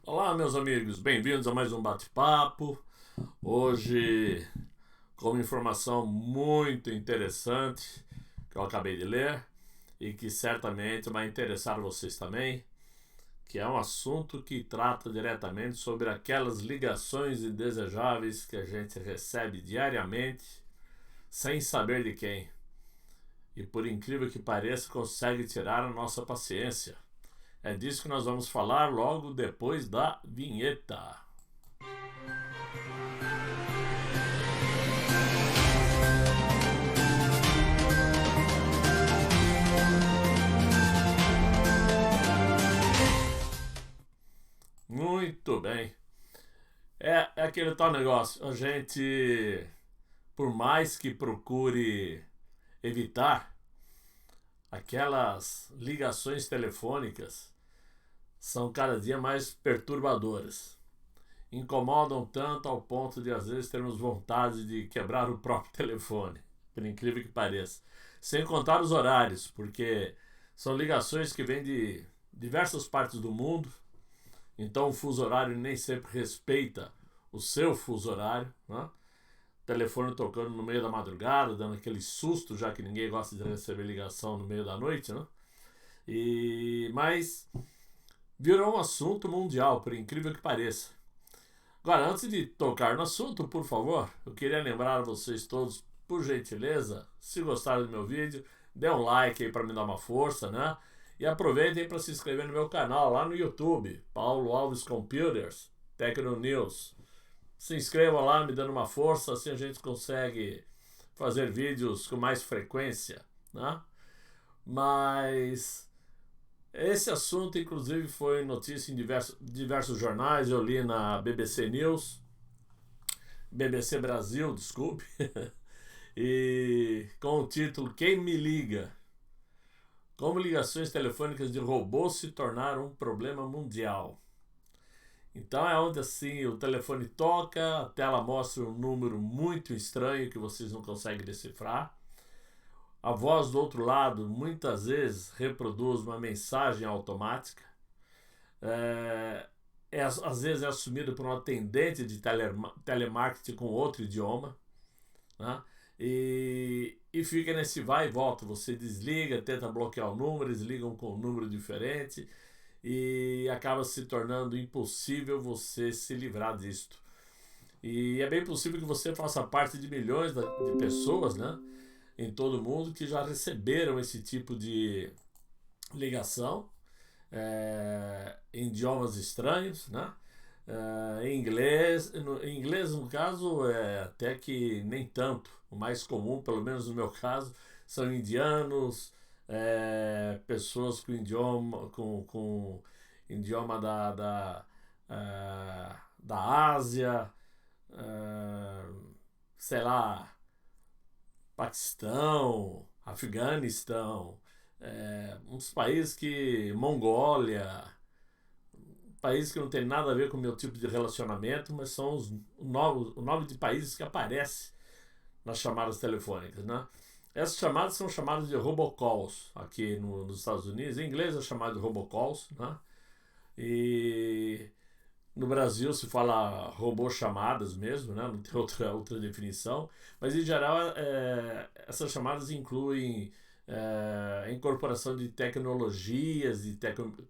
Olá, meus amigos, bem-vindos a mais um bate-papo. Hoje, com uma informação muito interessante que eu acabei de ler e que certamente vai interessar vocês também, que é um assunto que trata diretamente sobre aquelas ligações indesejáveis que a gente recebe diariamente sem saber de quem e, por incrível que pareça, consegue tirar a nossa paciência. É disso que nós vamos falar logo depois da vinheta. Muito bem. É aquele tal negócio. A gente, por mais que procure evitar aquelas ligações telefônicas, são cada dia mais perturbadoras. Incomodam tanto ao ponto de às vezes termos vontade de quebrar o próprio telefone, por incrível que pareça. Sem contar os horários, porque são ligações que vêm de diversas partes do mundo, então o fuso horário nem sempre respeita o seu fuso horário, né? Telefone tocando no meio da madrugada, dando aquele susto, já que ninguém gosta de receber ligação no meio da noite, né? Mas virou um assunto mundial, por incrível que pareça. Agora, antes de tocar no assunto, por favor, eu queria lembrar a vocês todos, por gentileza, se gostaram do meu vídeo, dê um like aí para me dar uma força, né? E aproveitem para se inscrever no meu canal lá no YouTube, Paulo Alves Computers, Tecno News. Se inscrevam lá, me dando uma força, assim a gente consegue fazer vídeos com mais frequência, né? Mas esse assunto, inclusive, foi notícia em diversos jornais. Eu li na BBC News, BBC Brasil, desculpe, e com o título Quem me liga? Como ligações telefônicas de robôs se tornaram um problema mundial. Então é onde assim o telefone toca, a tela mostra um número muito estranho que vocês não conseguem decifrar. A voz do outro lado muitas vezes reproduz uma mensagem automática. Às vezes é assumida por um atendente de telemarketing com outro idioma, né? E fica nesse vai e volta. Você desliga, tenta bloquear o número, eles ligam com um número diferente e acaba se tornando impossível você se livrar disto. E é bem possível que você faça parte de milhões de pessoas, né, em todo o mundo que já receberam esse tipo de ligação em idiomas estranhos, né? Em inglês no caso até que nem tanto. O mais comum, pelo menos no meu caso, são indianos, pessoas com idioma da Ásia, sei lá, Paquistão, Afeganistão, uns países que Mongólia, países que não tem nada a ver com o meu tipo de relacionamento, mas são o nome de países que aparece nas chamadas telefônicas, né? Essas chamadas são chamadas de robocalls aqui nos Estados Unidos. Em inglês é chamado de robocalls, né? E no Brasil se fala robô chamadas mesmo, né? Não tem outra definição. Mas em geral essas chamadas incluem a incorporação de tecnologias de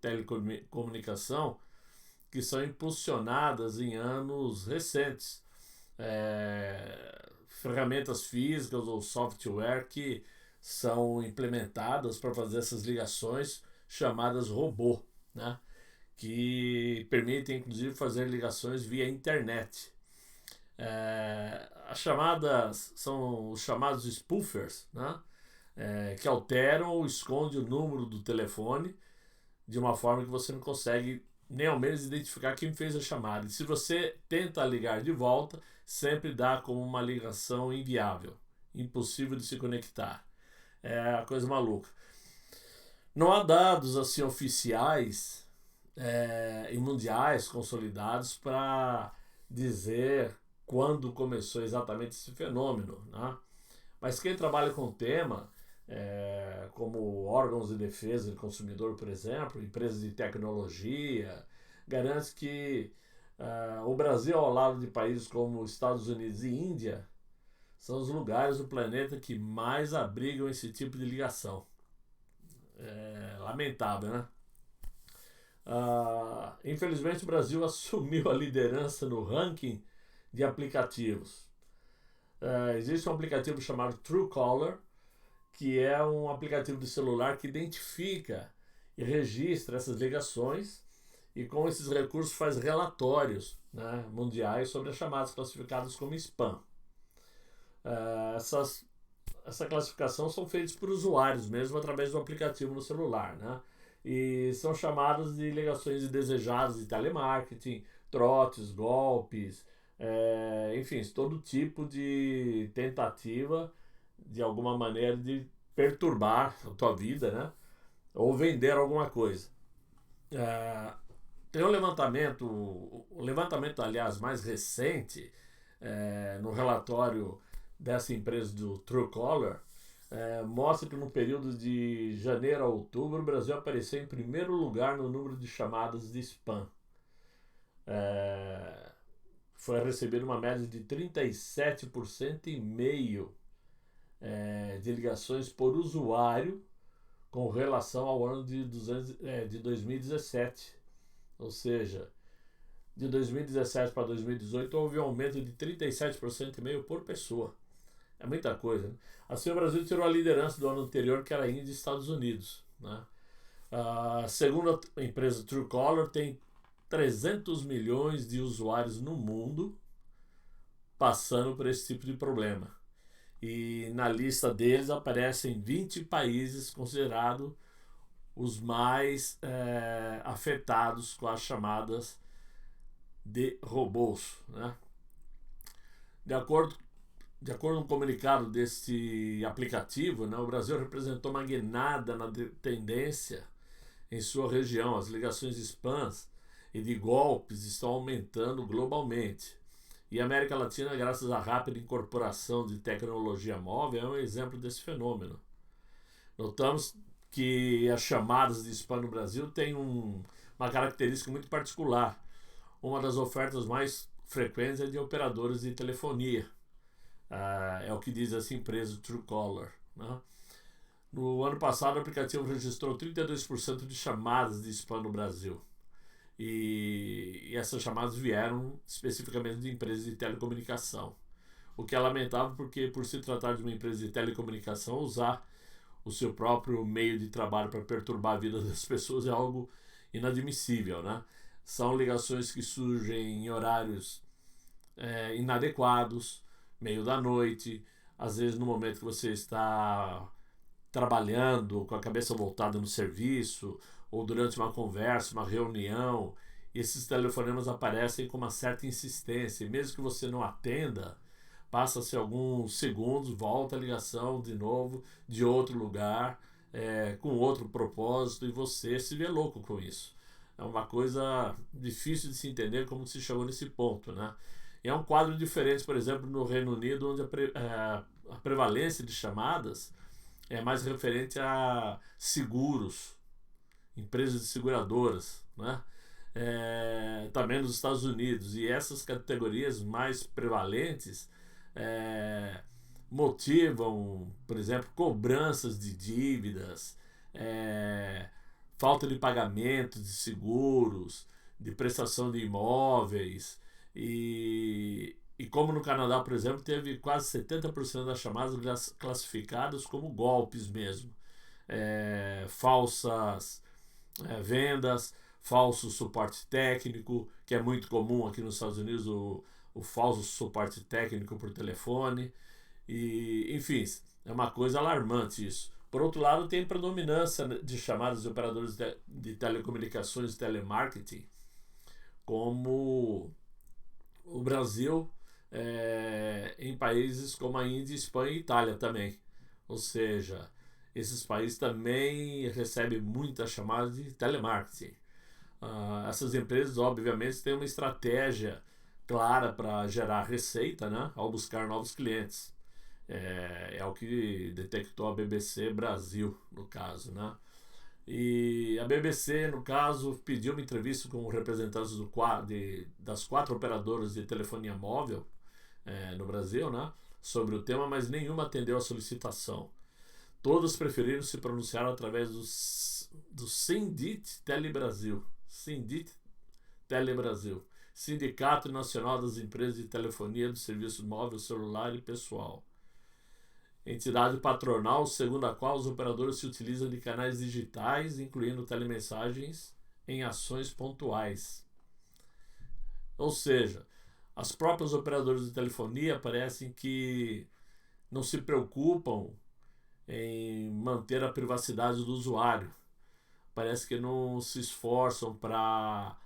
telecomunicação que são impulsionadas em anos recentes. Ferramentas físicas ou software que são implementadas para fazer essas ligações chamadas robô, né? Que permitem inclusive fazer ligações via internet. As chamadas são os chamados spoofers, né? Que alteram ou escondem o número do telefone de uma forma que você não consegue nem ao menos identificar quem fez a chamada. E se você tenta ligar de volta, sempre dá como uma ligação inviável, impossível de se conectar. É a coisa maluca. Não há dados assim oficiais e mundiais consolidados para dizer quando começou exatamente esse fenômeno, né? Mas quem trabalha com o tema, como órgãos de defesa do consumidor, por exemplo, empresas de tecnologia, garante que o Brasil, ao lado de países como Estados Unidos e Índia, são os lugares do planeta que mais abrigam esse tipo de ligação. É lamentável, né? Infelizmente, o Brasil assumiu a liderança no ranking de aplicativos. Existe um aplicativo chamado Truecaller, que é um aplicativo de celular que identifica e registra essas ligações e com esses recursos faz relatórios, né, mundiais sobre as chamadas classificadas como spam. Essa classificação são feitas por usuários mesmo através do aplicativo no celular, né? E são chamadas de ligações indesejadas de telemarketing, trotes, golpes, enfim, todo tipo de tentativa de alguma maneira de perturbar a tua vida, né? Ou vender alguma coisa. Tem um levantamento, aliás, mais recente, no relatório dessa empresa do Truecaller, mostra que no período de janeiro a outubro o Brasil apareceu em primeiro lugar no número de chamadas de spam. Foi recebido uma média de 37% e meio de ligações por usuário com relação ao ano de 2017. Ou seja, de 2017 para 2018 houve um aumento de 37% e meio por pessoa. É muita coisa, né? Assim, o Brasil tirou a liderança do ano anterior, que era a Índia e Estados Unidos, né? Segundo a empresa Truecaller, tem 300 milhões de usuários no mundo passando por esse tipo de problema. E na lista deles aparecem 20 países considerados os mais afetados com as chamadas de robôs, né? De acordo com o comunicado deste aplicativo, né, o Brasil representou uma guinada na tendência em sua região. As ligações de spams e de golpes estão aumentando globalmente. E a América Latina, graças à rápida incorporação de tecnologia móvel, é um exemplo desse fenômeno. Notamos que as chamadas de spam no Brasil têm uma característica muito particular. Uma das ofertas mais frequentes é de operadores de telefonia. É o que diz essa empresa Truecaller, né? No ano passado, o aplicativo registrou 32% de chamadas de spam no Brasil. E essas chamadas vieram especificamente de empresas de telecomunicação. O que é lamentável porque, por se tratar de uma empresa de telecomunicação, usar o seu próprio meio de trabalho para perturbar a vida das pessoas é algo inadmissível, né? São ligações que surgem em horários inadequados, meio da noite, às vezes no momento que você está trabalhando, com a cabeça voltada no serviço, ou durante uma conversa, uma reunião, e esses telefonemas aparecem com uma certa insistência, e mesmo que você não atenda, passa-se alguns segundos, volta a ligação de novo, de outro lugar, com outro propósito, e você se vê louco com isso. É uma coisa difícil de se entender como se chegou nesse ponto, né? E é um quadro diferente, por exemplo, no Reino Unido, onde a prevalência de chamadas é mais referente a seguros, empresas de seguradoras, né? Também nos Estados Unidos. E essas categorias mais prevalentes motivam, por exemplo, cobranças de dívidas, falta de pagamento de seguros, de prestação de imóveis. E como no Canadá, por exemplo, teve quase 70% das chamadas classificadas como golpes mesmo. Falsas vendas, falso suporte técnico, que é muito comum aqui nos Estados Unidos, o falso suporte técnico por telefone. E, enfim, é uma coisa alarmante isso. Por outro lado, tem predominância de chamadas de operadores de telecomunicações e telemarketing, como o Brasil, em países como a Índia, Espanha e Itália também. Ou seja, esses países também recebem muitas chamadas de telemarketing. Essas empresas, obviamente, têm uma estratégia clara para gerar receita, né, ao buscar novos clientes. É o que detectou a BBC Brasil, no caso, né? E a BBC, no caso, pediu uma entrevista com representantes das 4 operadoras de telefonia móvel no Brasil, né, sobre o tema, mas nenhuma atendeu a solicitação. Todos preferiram se pronunciar através do Sindit Telebrasil. Sindit Telebrasil, Sindicato Nacional das Empresas de Telefonia do Serviço Móvel, Celular e Pessoal. Entidade patronal segundo a qual os operadores se utilizam de canais digitais, incluindo telemensagens, em ações pontuais. Ou seja, as próprias operadoras de telefonia parecem que não se preocupam em manter a privacidade do usuário. Parece que não se esforçam para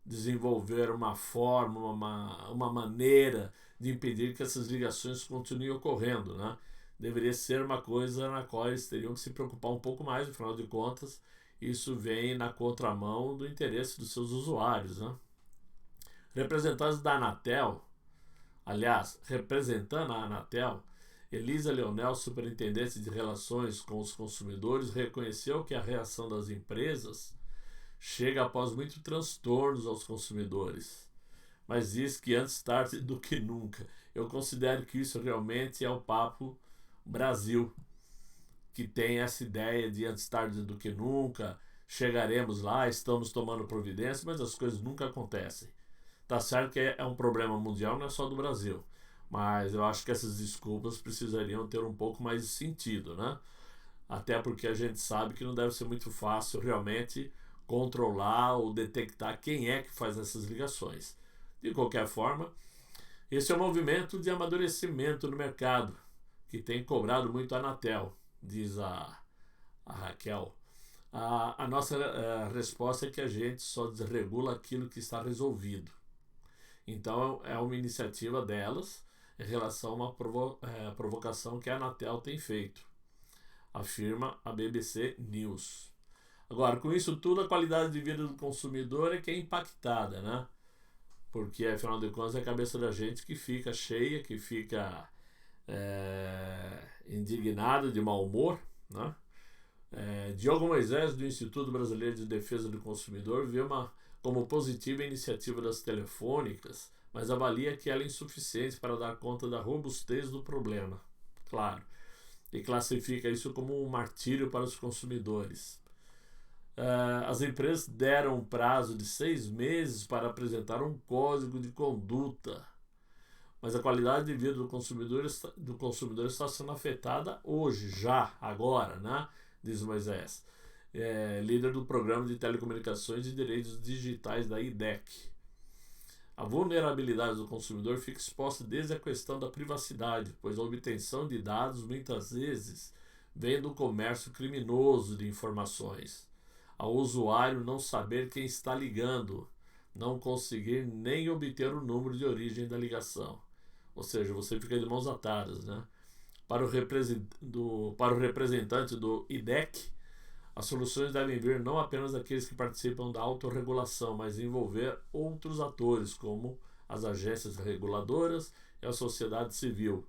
desenvolver uma forma, uma maneira de impedir que essas ligações continuem ocorrendo, né? Deveria ser uma coisa na qual eles teriam que se preocupar um pouco mais, afinal de contas, isso vem na contramão do interesse dos seus usuários, né? Representantes da Anatel, aliás, representando a Anatel, Elisa Leonel, superintendente de relações com os consumidores, reconheceu que a reação das empresas chega após muitos transtornos aos consumidores, mas diz que antes tarde do que nunca. Eu considero que isso realmente é o papo Brasil, que tem essa ideia de antes tarde do que nunca, chegaremos lá, estamos tomando providência, mas as coisas nunca acontecem. Tá certo que é um problema mundial, não é só do Brasil, mas eu acho que essas desculpas precisariam ter um pouco mais de sentido, né? Até porque a gente sabe que não deve ser muito fácil realmente controlar ou detectar quem é que faz essas ligações. De qualquer forma, esse é um movimento de amadurecimento no mercado, que tem cobrado muito a Anatel, diz a Raquel. A nossa resposta é que a gente só desregula aquilo que está resolvido. Então é uma iniciativa delas em relação a uma provocação que a Anatel tem feito, afirma a BBC News. Agora, com isso tudo, a qualidade de vida do consumidor é que é impactada, né? Porque, afinal de contas, é a cabeça da gente que fica cheia, que fica indignada, de mau humor, né? Diogo Moisés, do Instituto Brasileiro de Defesa do Consumidor, vê como positiva a iniciativa das telefônicas, mas avalia que ela é insuficiente para dar conta da robustez do problema, claro, e classifica isso como um martírio para os consumidores. As empresas deram um prazo de 6 meses para apresentar um código de conduta, mas a qualidade de vida do consumidor está sendo afetada hoje, já, agora, né? Diz Moisés, líder do Programa de Telecomunicações e Direitos Digitais da IDEC. A vulnerabilidade do consumidor fica exposta desde a questão da privacidade, pois a obtenção de dados muitas vezes vem do comércio criminoso de informações. Ao usuário não saber quem está ligando, não conseguir nem obter o número de origem da ligação. Ou seja, você fica de mãos atadas, né? Para o representante do IDEC, as soluções devem vir não apenas daqueles que participam da autorregulação, mas envolver outros atores, como as agências reguladoras e a sociedade civil,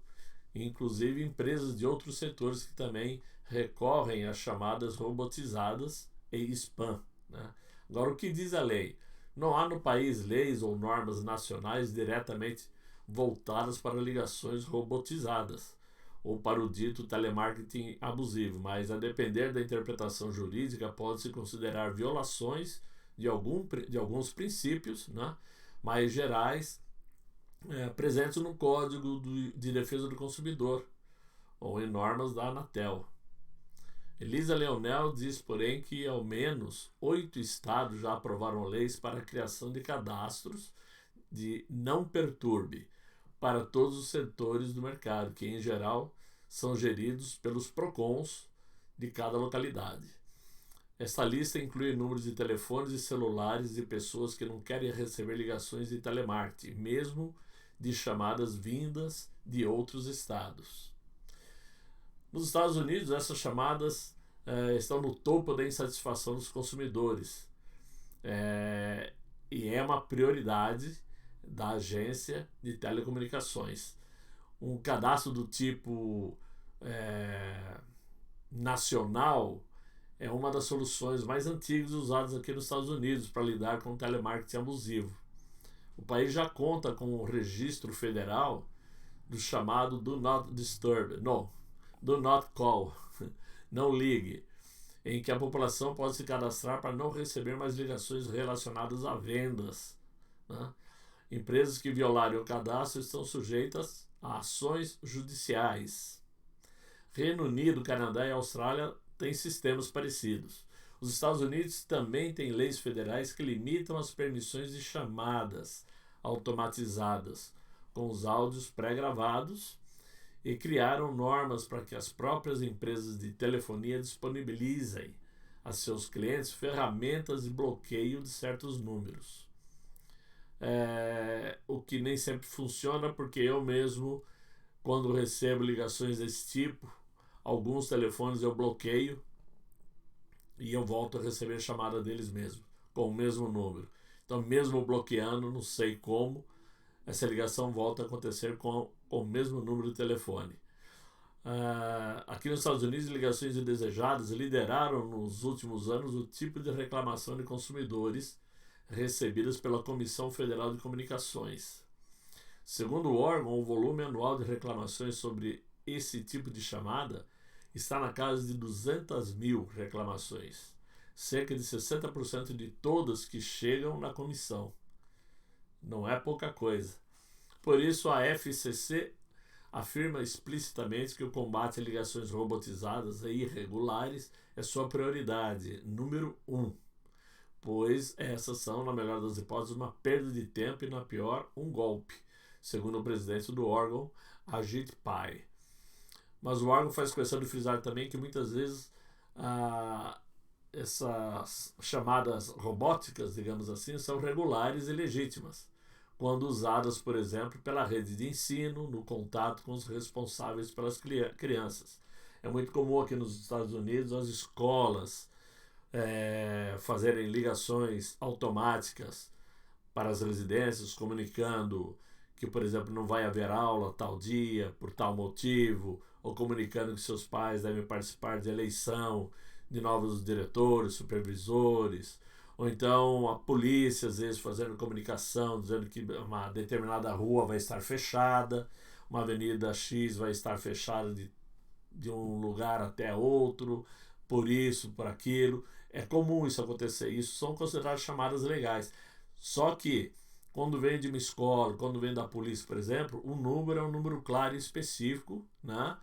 inclusive empresas de outros setores que também recorrem às chamadas robotizadas e spam, né? Agora, o que diz a lei? Não há no país leis ou normas nacionais diretamente voltadas para ligações robotizadas ou para o dito telemarketing abusivo, mas a depender da interpretação jurídica pode-se considerar violações de alguns princípios, né, mais gerais presentes no Código de Defesa do Consumidor ou em normas da Anatel. Elisa Leonel diz, porém, que ao menos 8 estados já aprovaram leis para a criação de cadastros de não perturbe para todos os setores do mercado, que em geral são geridos pelos PROCONs de cada localidade. Esta lista inclui números de telefones e celulares de pessoas que não querem receber ligações de telemarketing, mesmo de chamadas vindas de outros estados. Nos Estados Unidos, essas chamadas estão no topo da insatisfação dos consumidores e é uma prioridade da agência de telecomunicações. Um cadastro do tipo nacional é uma das soluções mais antigas usadas aqui nos Estados Unidos para lidar com o telemarketing abusivo. O país já conta com um registro federal do chamado Do Not Disturb, não, Do Not Call, não ligue, em que a população pode se cadastrar para não receber mais ligações relacionadas a vendas, né? Empresas que violarem o cadastro estão sujeitas a ações judiciais. Reino Unido, Canadá e Austrália têm sistemas parecidos. Os Estados Unidos também têm leis federais que limitam as permissões de chamadas automatizadas com os áudios pré-gravados e criaram normas para que as próprias empresas de telefonia disponibilizem a seus clientes ferramentas de bloqueio de certos números. O que nem sempre funciona, porque eu mesmo, quando recebo ligações desse tipo, alguns telefones eu bloqueio e eu volto a receber chamada deles mesmo, com o mesmo número. Então, mesmo bloqueando, não sei como, essa ligação volta a acontecer com o mesmo número de telefone. Aqui nos Estados Unidos, ligações indesejadas lideraram nos últimos anos o tipo de reclamação de consumidores recebidas pela Comissão Federal de Comunicações. Segundo o órgão, o volume anual de reclamações sobre esse tipo de chamada está na casa de 200 mil reclamações, cerca de 60% de todas que chegam na comissão. Não é pouca coisa. Por isso, a FCC afirma explicitamente que o combate a ligações robotizadas e irregulares é sua prioridade número 1, pois essas são, na melhor das hipóteses, uma perda de tempo e, na pior, um golpe, segundo o presidente do órgão, Ajit Pai. Mas o órgão faz questão de frisar também que muitas vezes essas chamadas robóticas, digamos assim, são regulares e legítimas, quando usadas, por exemplo, pela rede de ensino, no contato com os responsáveis pelas crianças. É muito comum aqui nos Estados Unidos as escolas fazerem ligações automáticas para as residências, comunicando que, por exemplo, não vai haver aula tal dia, por tal motivo, ou comunicando que seus pais devem participar de eleição de novos diretores, supervisores, ou então a polícia, às vezes, fazendo comunicação, dizendo que uma determinada rua vai estar fechada, uma avenida X vai estar fechada de um lugar até outro, por isso, por aquilo. É comum isso acontecer. Isso são consideradas chamadas legais. Só que, quando vem de uma escola, quando vem da polícia, por exemplo, o número é um número claro e específico, né,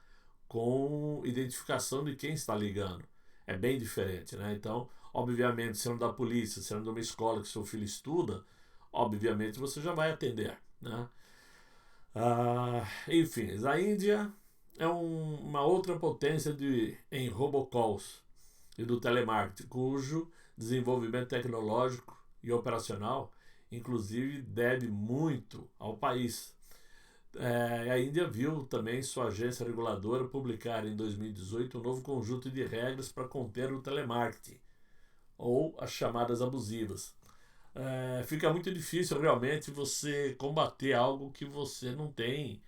com identificação de quem está ligando. É bem diferente, né? Então, obviamente, sendo da polícia, sendo de uma escola que seu filho estuda, obviamente você já vai atender, né? Enfim, a Índia é uma outra potência em robocalls e do telemarketing, cujo desenvolvimento tecnológico e operacional, inclusive, deve muito ao país. A Índia viu também sua agência reguladora publicar em 2018 um novo conjunto de regras para conter o telemarketing, ou as chamadas abusivas. Fica muito difícil realmente você combater algo que você não tem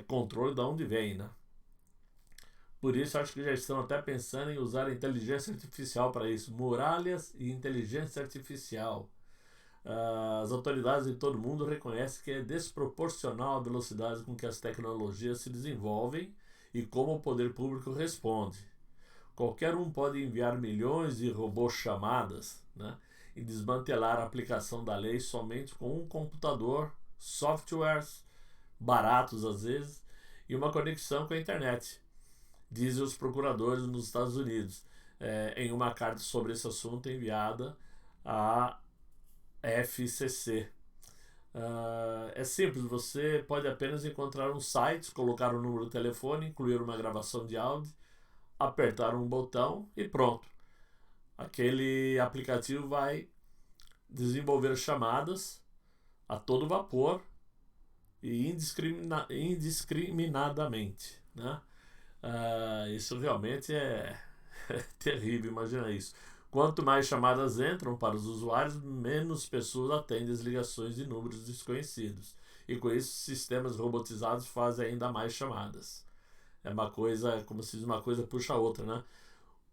controle de onde vem, né? Por isso, acho que já estão até pensando em usar a inteligência artificial para isso. Muralhas e inteligência artificial. As autoridades em todo o mundo reconhecem que é desproporcional a velocidade com que as tecnologias se desenvolvem e como o poder público responde. Qualquer um pode enviar milhões de robôs chamadas, né, e desmantelar a aplicação da lei somente com um computador, softwares baratos às vezes, e uma conexão com a internet, dizem os procuradores nos Estados Unidos, em uma carta sobre esse assunto enviada à FCC. É simples, você pode apenas encontrar um site, colocar um número de telefone, incluir uma gravação de áudio, apertar um botão e pronto. Aquele aplicativo vai desenvolver chamadas a todo vapor e indiscriminadamente, né? Isso realmente é terrível, imagina isso. Quanto mais chamadas entram para os usuários, menos pessoas atendem as ligações de números desconhecidos. E com isso, sistemas robotizados fazem ainda mais chamadas. É uma coisa, como se diz, uma coisa puxa a outra, né?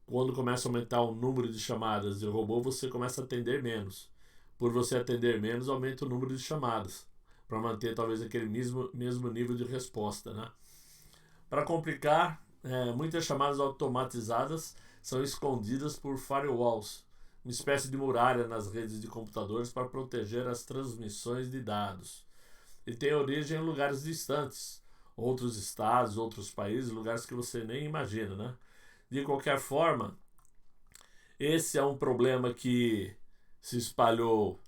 quando começa a aumentar o número de chamadas de robô, você começa a atender menos. Por você atender menos, aumenta o número de chamadas, para manter talvez aquele mesmo nível de resposta, né? Para complicar, muitas chamadas automatizadas são escondidas por firewalls, uma espécie de muralha nas redes de computadores para proteger as transmissões de dados. E tem origem em lugares distantes, outros estados, outros países, lugares que você nem imagina, né? De qualquer forma, esse é um problema que se espalhou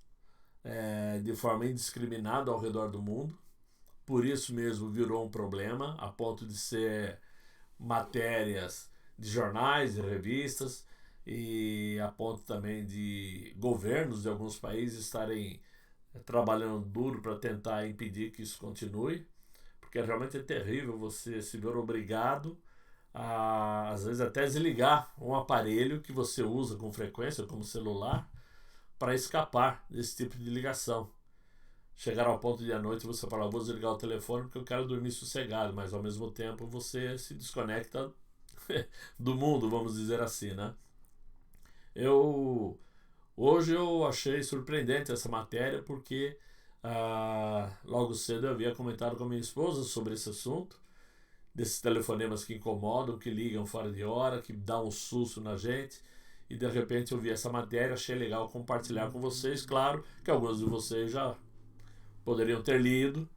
de forma indiscriminada ao redor do mundo. Por isso mesmo virou um problema, a ponto de ser matérias de jornais e revistas, e a ponto também de governos de alguns países estarem trabalhando duro para tentar impedir que isso continue, porque realmente é terrível você se ver obrigado a, às vezes, até desligar um aparelho que você usa com frequência, como celular, para escapar desse tipo de ligação. Chegar ao ponto de à noite você falar, vou desligar o telefone porque eu quero dormir sossegado, mas ao mesmo tempo você se desconecta do mundo, vamos dizer assim, né? Hoje eu achei surpreendente essa matéria porque logo cedo eu havia comentado com a minha esposa sobre esse assunto, desses telefonemas que incomodam, que ligam fora de hora, que dão um susto na gente. E de repente eu vi essa matéria, achei legal compartilhar com vocês. Claro que alguns de vocês já poderiam ter lido,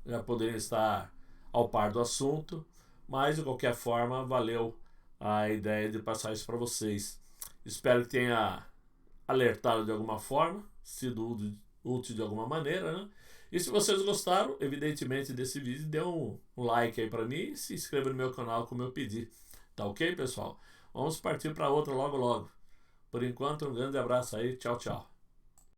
já poderiam estar ao par do assunto, mas de qualquer forma valeu a ideia de passar isso para vocês. Espero que tenha alertado de alguma forma, sido útil de alguma maneira, né? E se vocês gostaram, evidentemente, desse vídeo, dê um like aí para mim e se inscreva no meu canal como eu pedi. Tá ok, pessoal? Vamos partir para outra logo logo. Por enquanto, um grande abraço aí. Tchau, tchau.